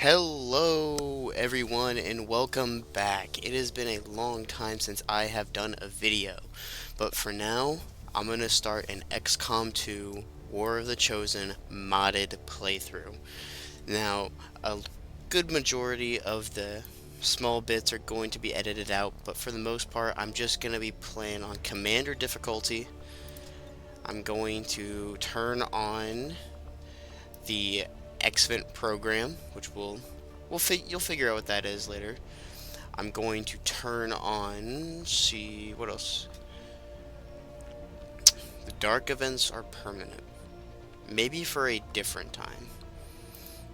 Hello everyone and welcome back. It has been a long time since I have done a video, but for now I'm going to start an XCOM 2 War of the Chosen modded playthrough. Now, a good majority of the small bits are going to be edited out, but for the most part I'm just going to be playing on Commander difficulty. I'm going to turn on the Xvent program, which you'll figure out what that is later. I'm going to turn on, see what else. The dark events are permanent, maybe for a different time.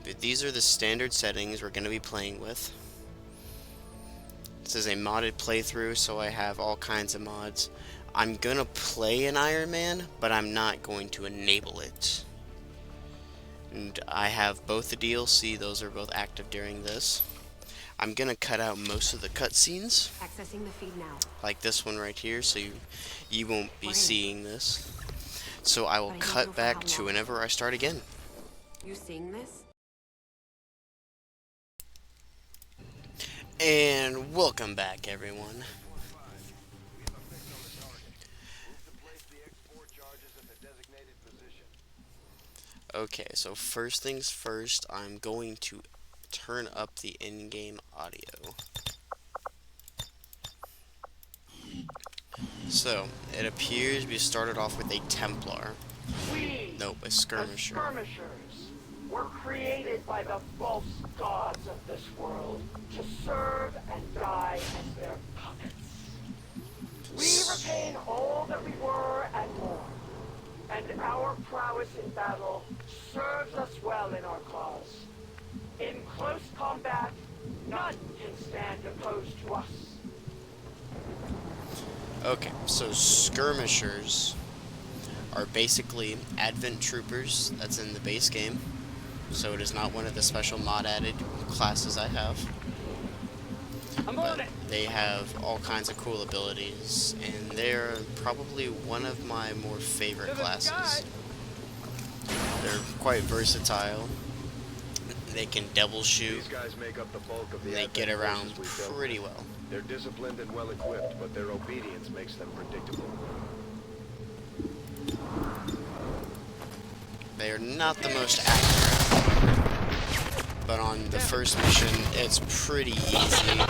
But these are the standard settings we're going to be playing with. This is a modded playthrough, so I have all kinds of mods. I'm gonna play an Iron Man, but I'm not going to enable it. And I have both the DLC, those are both active during this. I'm gonna cut out most of the cutscenes. Accessing the feed now. Like this one right here, so you won't be seeing this. So I will cut back to whenever I start again. You seeing this? And welcome back, everyone. Okay, so first things first, I'm going to turn up the in-game audio. So, it appears we started off with a Templar. Nope, a Skirmisher. Skirmishers were created by the false gods of this world to serve and die as their puppets. We retain all that we were and more. And our prowess in battle serves us well in our cause. In close combat, none can stand opposed to us. Okay, so Skirmishers are basically Advent Troopers that's in the base game. So it is not one of the special mod added classes I have. But they have all kinds of cool abilities, and they're probably one of my more favorite classes. They're quite versatile. They can double shoot. They get around pretty well. They're disciplined and well equipped, but their obedience makes them predictable. They are not the most accurate, but on the first mission, it's pretty easy.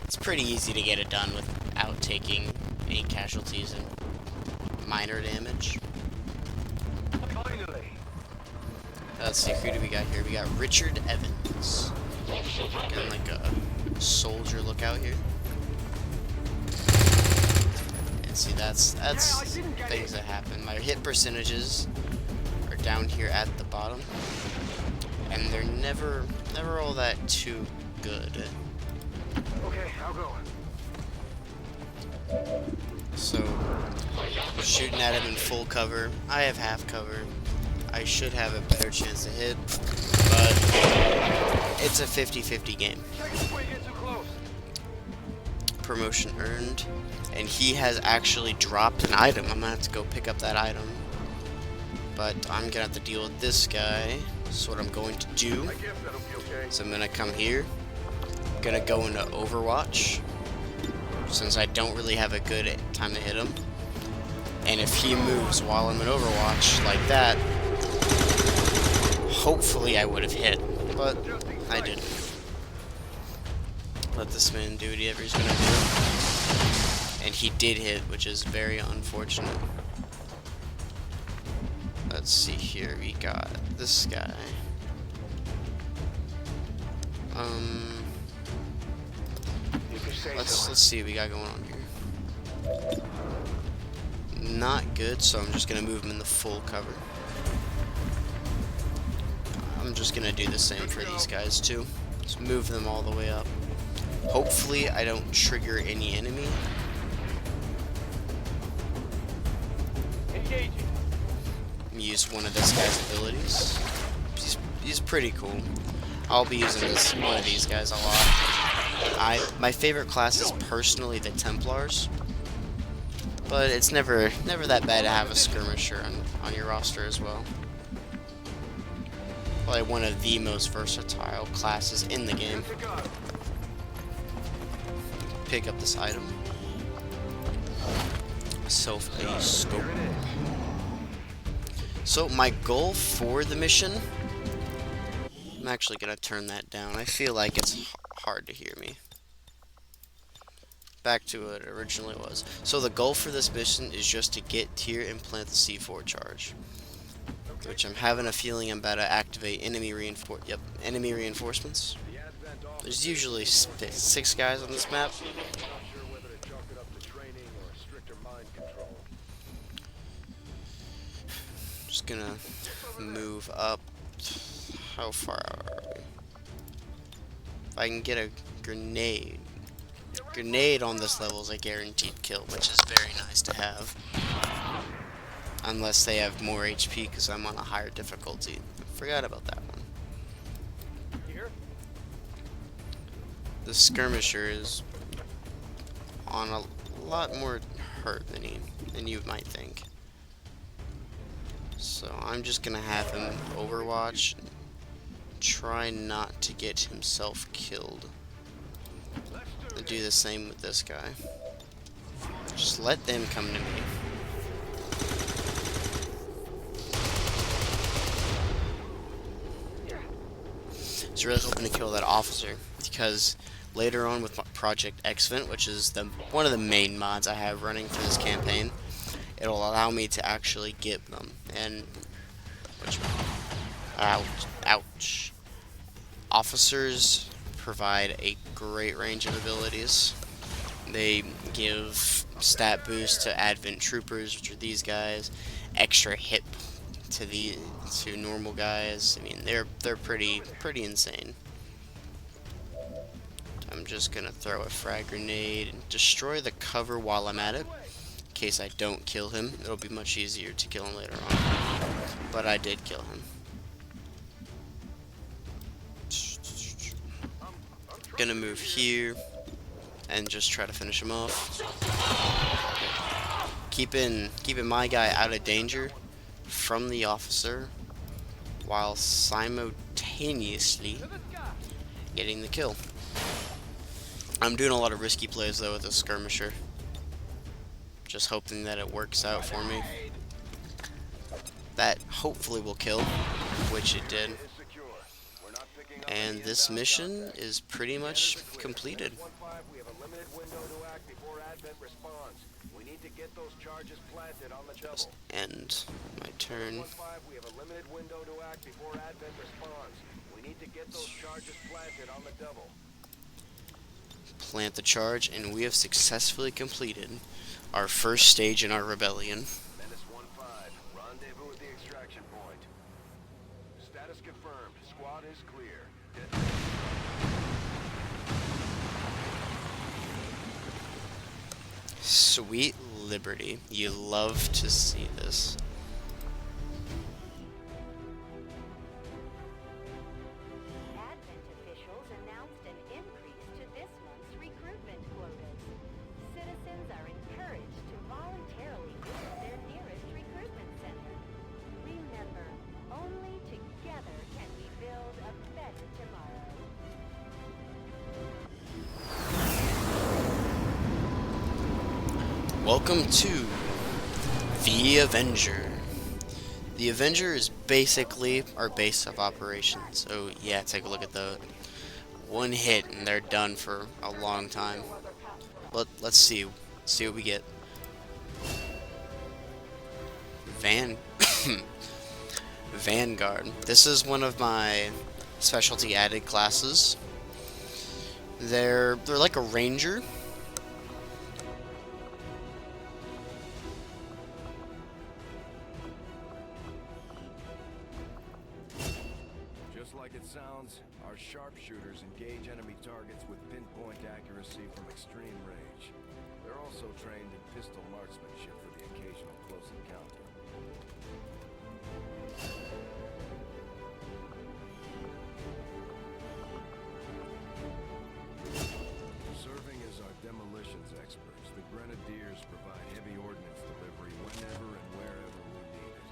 It's pretty easy to get it done without taking any casualties and minor damage. Let's see, who do we got here? We got Richard Evans. Getting like a soldier look out here. And see, that's things that happen. My hit percentages are down here at the bottom, and they're never all that too good. Okay, I'll go. So, shooting at him in full cover. I have half cover. I should have a better chance to hit, but it's a 50-50 game. Promotion earned, and he has actually dropped an item. I'm gonna have to go pick up that item, but I'm gonna have to deal with this guy. That's what I'm going to do. So I'm gonna come here. I'm gonna go into Overwatch, since I don't really have a good time to hit him. And if he moves while I'm in Overwatch like that, hopefully I would have hit, but I didn't. Let this man do whatever he's gonna do. And he did hit, which is very unfortunate. Let's see here, we got this guy. Let's see what we got going on here. Not good, so I'm just gonna move him in the full cover. I'm just gonna do the same for these guys too. Just move them all the way up. Hopefully I don't trigger any enemy. Use one of this guy's abilities. He's pretty cool. I'll be using one of these guys a lot. My favorite class is personally the Templars, but it's never that bad to have a skirmisher on your roster as well. Probably one of the most versatile classes in the game. Pick up this item. Self-a scope. So my goal for the mission, I'm actually gonna turn that down. I feel like it's hard to hear me. Back to what it originally was. So the goal for this mission is just to get here and plant the C4 charge, which I'm having a feeling I'm about to activate enemy reinforcements. There's usually 6 guys on this map. Just gonna move up. How far are we? If I can get a grenade. Grenade on this level is a guaranteed kill, which is very nice to have. Unless they have more HP because I'm on a higher difficulty. Forgot about that one. The skirmisher is on a lot more hurt than you might think. So I'm just gonna have him overwatch. Try not to get himself killed. I'll do the same with this guy. Just let them come to me. I was really hoping to kill that officer because later on with Project Xvent, which is one of the main mods I have running for this campaign, it'll allow me to actually get them. And ouch. Officers provide a great range of abilities. They give stat boost to Advent Troopers, which are these guys, extra hit to normal guys. I mean, they're pretty insane. I'm just gonna throw a frag grenade and destroy the cover while I'm at it. In case I don't kill him, it'll be much easier to kill him later on. But I did kill him. Gonna move here and just try to finish him off. Keeping my guy out of danger from the officer while simultaneously getting the kill. I'm doing a lot of risky plays though with the skirmisher. Just hoping that it works out for me. That hopefully will kill, which it did. And this mission is pretty much completed. Just end my turn. Plant the charge, and we have successfully completed our first stage in our rebellion. Rendezvous at the extraction point. Status confirmed. Squad is clear. Sweet liberty. You love to see this. Advent officials announced an increase to this month's recruitment quotas. Citizens are encouraged to voluntarily visit their nearest recruitment center. Remember, only together can we build a better tomorrow. Welcome to the Avenger. The Avenger is basically our base of operations. So yeah, take a look at the one hit and they're done for a long time. Let's see what we get. Vanguard. This is one of my specialty added classes. They're like a ranger. Just like it sounds, our sharpshooters engage enemy targets with pinpoint accuracy from extreme range. They're also trained in pistol marksmanship for the occasional close encounter. Serving as our demolitions experts, the Grenadiers provide heavy ordnance delivery whenever and wherever we need it.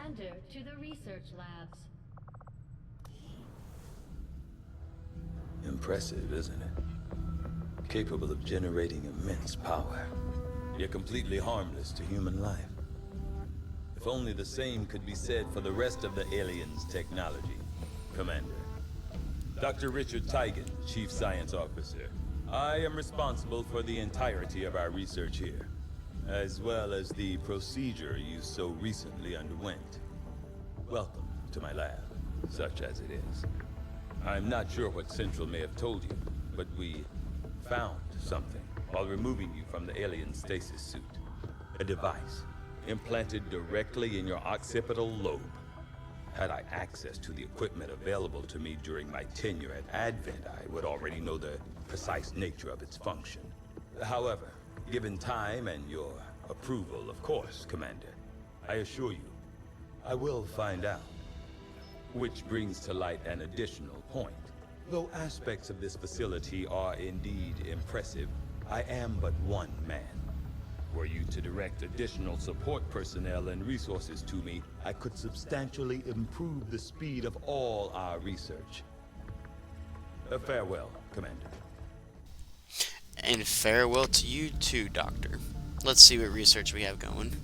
Commander to the research labs. Impressive, isn't it? Capable of generating immense power, yet completely harmless to human life. If only the same could be said for the rest of the aliens' technology, Commander. Dr. Richard Tigan, Chief Science Officer. I am responsible for the entirety of our research here, as well as the procedure you so recently underwent. Welcome to my lab, such as it is. I'm not sure what Central may have told you, but we found something while removing you from the alien stasis suit. A device implanted directly in your occipital lobe. Had I access to the equipment available to me during my tenure at Advent, I would already know the precise nature of its function. However, given time and your approval, of course, Commander, I assure you, I will find out. Which brings to light an additional point. Though aspects of this facility are indeed impressive, I am but one man. Were you to direct additional support personnel and resources to me, I could substantially improve the speed of all our research. Farewell, Commander. And farewell to you too, Doctor. Let's see what research we have going.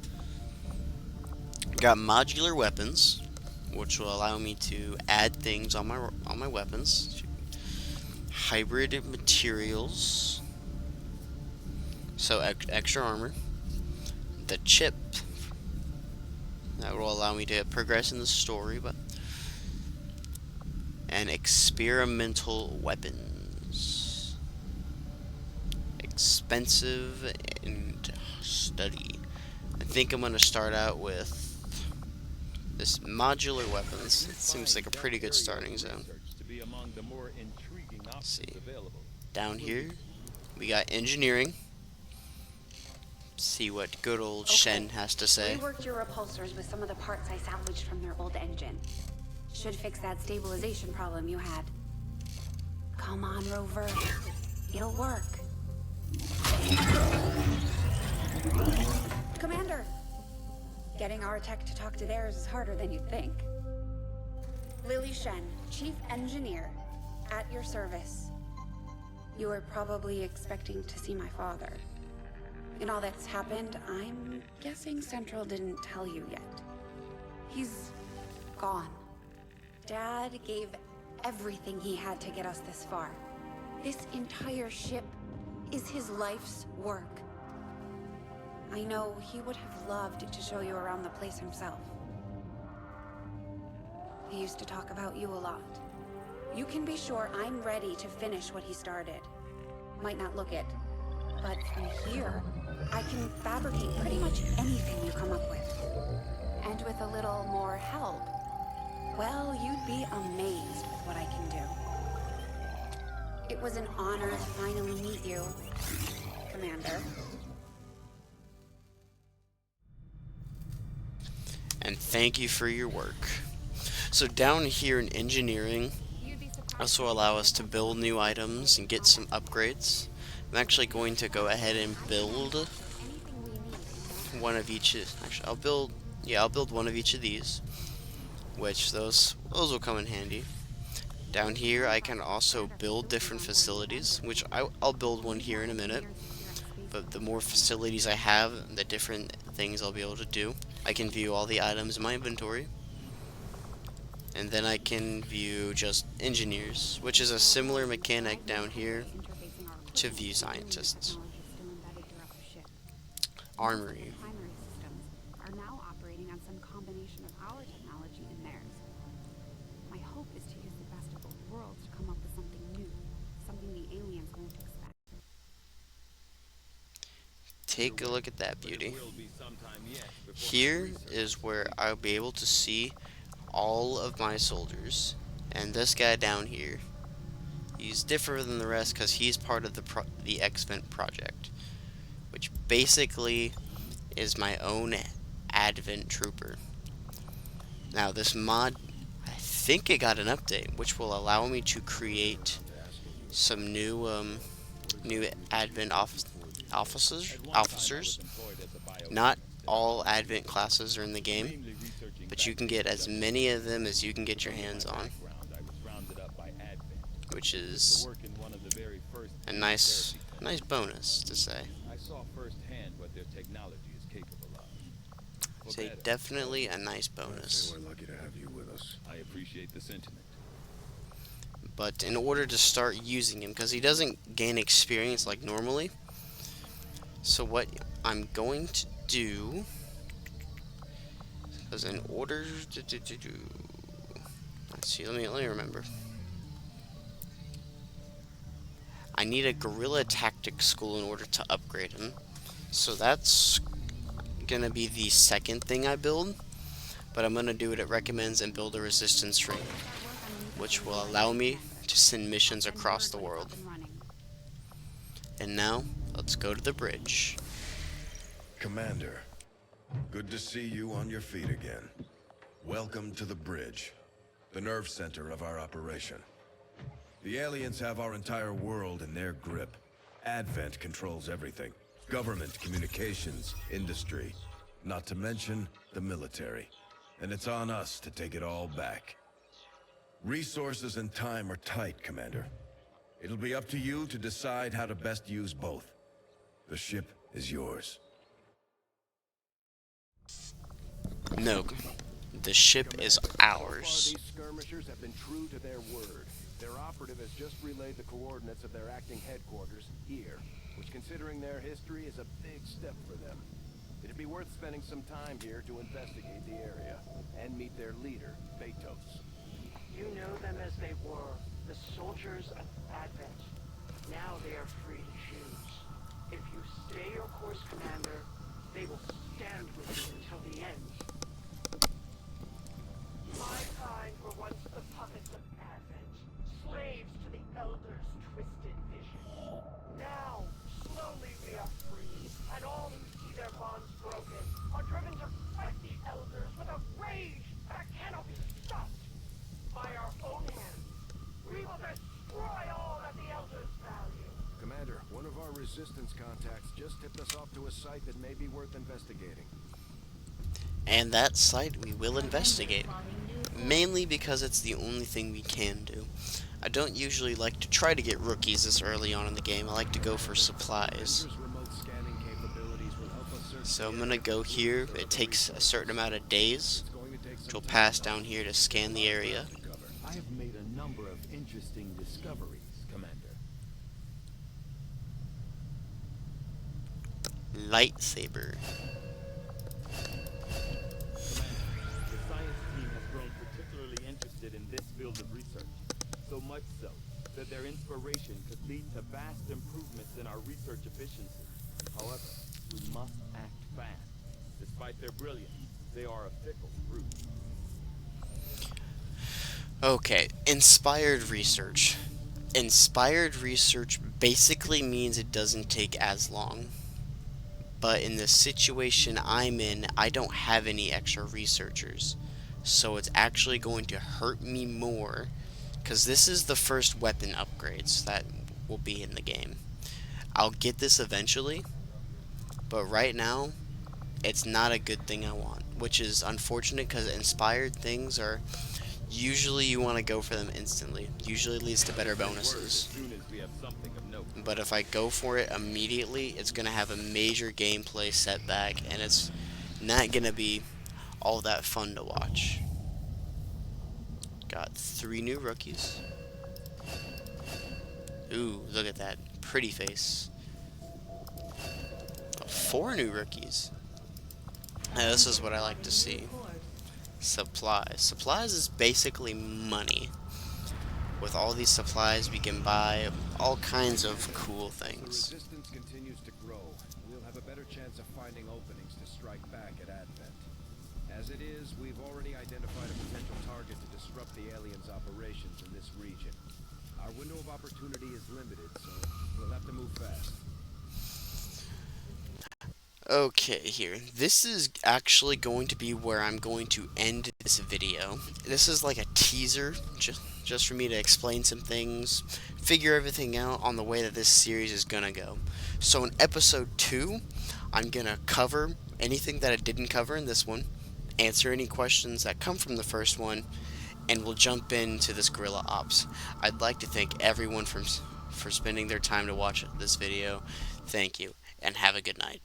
Got modular weapons, which will allow me to add things on my weapons. Hybrid materials, so extra armor. The chip that will allow me to progress in the story, and experimental weapons. Expensive and study. I think I'm gonna start out with this modular weapons. It seems like a pretty good starting zone. Let's see. Down here, we got engineering. See what good old Shen has to say. Reworked your repulsors with some of the parts I salvaged from their old engine. Should fix that stabilization problem you had. Come on, Rover. It'll work. Commander! Getting our tech to talk to theirs is harder than you'd think. Lily Shen, Chief Engineer, at your service. You were probably expecting to see my father. In all that's happened, I'm guessing Central didn't tell you yet. He's gone. Dad gave everything he had to get us this far. This entire ship is his life's work. I know he would have loved to show you around the place himself. He used to talk about you a lot. You can be sure I'm ready to finish what he started. Might not look it, but from here, I can fabricate pretty much anything you come up with. And with a little more help, well, you'd be amazed with what I can do. It was an honor to finally meet you, Commander. And thank you for your work. So down here in engineering, this will allow us to build new items and get some upgrades. I'm actually going to go ahead and build one of each. Actually, I'll build one of each of these, which those will come in handy. Down here, I can also build different facilities, which I'll build one here in a minute. But the more facilities I have, the different things I'll be able to do. I can view all the items in my inventory. And then I can view just engineers, which is a similar mechanic down here to view scientists. Armory. Primary systems are now operating on some combination of our technology and theirs. My hope is to use the best of both worlds to come up with something new, something the aliens won't expect. Take a look at that beauty. Here is where I'll be able to see all of my soldiers. And this guy down here, he's different than the rest because he's part of the Xvent project, which basically is my own Advent trooper. Now this mod, I think it got an update, which will allow me to create some new Advent officers. Not all Advent classes are in the game, but which you can get as many of them as you can get your hands on, which is a nice bonus to say. I saw firsthand what their technology is capable of. Say definitely a nice bonus. We're lucky to have you with us. I appreciate the sentiment. But in order to start using him, because he doesn't gain experience like normally, so what I'm going to do is in order to let's see, let me remember. I need a guerrilla tactics school in order to upgrade him. So that's gonna be the second thing I build, but I'm gonna do what it recommends and build a resistance ring, which will allow me to send missions across the world. And now, let's go to the bridge. Commander, good to see you on your feet again. Welcome to the bridge, the nerve center of our operation. The aliens have our entire world in their grip. Advent controls everything. Government, communications, industry. Not to mention the military. And it's on us to take it all back. Resources and time are tight, Commander. It'll be up to you to decide how to best use both. The ship is yours. No, the ship is ours. These skirmishers have been true to their word. Their operative has just relayed the coordinates of their acting headquarters here, which, considering their history, is a big step for them. It'd be worth spending some time here to investigate the area and meet their leader, Betos. You know them as they were, the soldiers of Advent. Now they are free to choose. If you stay your course, Commander, they will stand with you until the end. My kind were once the puppets of Advent, slaves to the Elders' twisted vision. Now, slowly we are free, and all who see their bonds broken are driven to fight the Elders with a rage that cannot be stopped. By our own hands, we will destroy all that the Elders value. Commander, one of our resistance contacts just tipped us off to a site that may be worth investigating. And that site we will investigate. Mainly because it's the only thing we can do. I don't usually like to try to get rookies this early on in the game. I like to go for supplies. Remote scanning capabilities will help us search So I'm gonna go here. It takes a certain amount of days, which will pass down here to scan the area. I have made a number of interesting discoveries, Commander. Lightsaber. The science team has grown particularly interested in this field of research, so much so that their inspiration could lead to vast improvements in our research efficiency. However, we must act fast. Despite their brilliance, they are a fickle group. Okay, inspired research. Inspired research basically means it doesn't take as long. But in the situation I'm in, I don't have any extra researchers. So it's actually going to hurt me more, because this is the first weapon upgrades that will be in the game. I'll get this eventually, but right now, it's not a good thing I want, which is unfortunate because inspired things are usually you want to go for them instantly. Usually leads to better bonuses. As soon as we have something of note. But if I go for it immediately, it's going to have a major gameplay setback, and it's not going to be all that fun to watch. Got 3 new rookies. Ooh, look at that pretty face. 4 new rookies. Now, this is what I like to see. Supplies. Supplies is basically money. With all these supplies, we can buy all kinds of cool As the things. resistance continues to grow, we'll have a better chance of finding openings to strike back at Advent. As it is, we've already identified a potential target to disrupt the aliens' operations in this region. Our window of opportunity is limited, so we'll have to move fast. Okay, here. This is actually going to be where I'm going to end this video. This is like a teaser, just for me to explain some things, figure everything out on the way that this series is gonna go. So in episode 2, I'm gonna cover anything that I didn't cover in this one, answer any questions that come from the first one, and we'll jump into this guerrilla ops. I'd like to thank everyone for spending their time to watch this video. Thank you, and have a good night.